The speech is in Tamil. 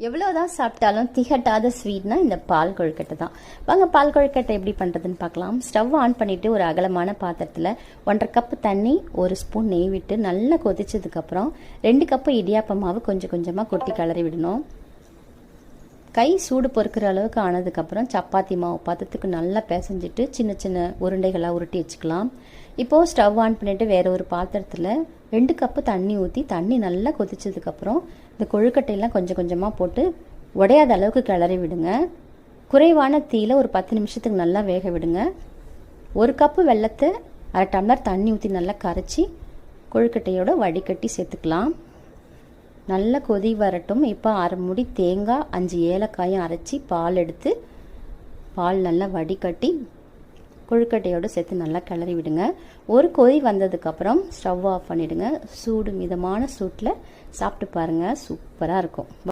எவ்வளோதான் சாப்பிட்டாலும் திகட்டாத ஸ்வீட்னா இந்த பால் கொழுக்கட்டை தான். வாங்க பால் கொழுக்கட்டை எப்படி பண்ணுறதுன்னு பார்க்கலாம். ஸ்டவ் ஆன் பண்ணிவிட்டு ஒரு அகலமான பாத்திரத்தில் 1.5 கப்பு தண்ணி, 1 ஸ்பூன் நெய் விட்டு நல்லா கொதிச்சதுக்கப்புறம் 2 கப்பு இடியாப்ப மாவு கொஞ்சம் கொஞ்சமாக கொட்டி கிளறி விடணும். கை சூடு பொறுக்கிற அளவுக்கு ஆனதுக்கப்புறம் சப்பாத்தி மாவு பதத்துக்கு நல்லா பிசைஞ்சிட்டு சின்ன சின்ன உருண்டைகளாக உருட்டி வச்சுக்கலாம். இப்போது ஸ்டவ் ஆன் பண்ணிவிட்டு வேறு ஒரு பாத்திரத்தில் 2 கப்பு தண்ணி ஊற்றி தண்ணி நல்லா கொதிச்சதுக்கப்புறம் இந்த கொழுக்கட்டையெல்லாம் கொஞ்சம் கொஞ்சமாக போட்டு உடையாத அளவுக்கு கிளறி விடுங்க. குறைவான தீயில் ஒரு 10 நிமிஷத்துக்கு நல்லா வேக விடுங்க. 1 கப்பு வெல்லத்தை 1/2 டம்ளர் தண்ணி ஊற்றி நல்லா கரைச்சி கொழுக்கட்டையோட வடிகட்டி சேர்த்துக்கலாம். நல்லா கொதி வரட்டும். இப்போ 1/2 மூடி தேங்காய், 5 ஏலக்காயும் அரைச்சி பால் எடுத்து பால் நல்லா வடிகட்டி கொழுக்கட்டையோடு சேர்த்து நல்லா கிளறி விடுங்க. ஒரு கொதி வந்ததுக்கப்புறம் ஸ்டவ் ஆஃப் பண்ணிவிடுங்க. சூடு மிதமான சூட்டில் சாப்பிட்டு பாருங்கள், சூப்பராக இருக்கும்.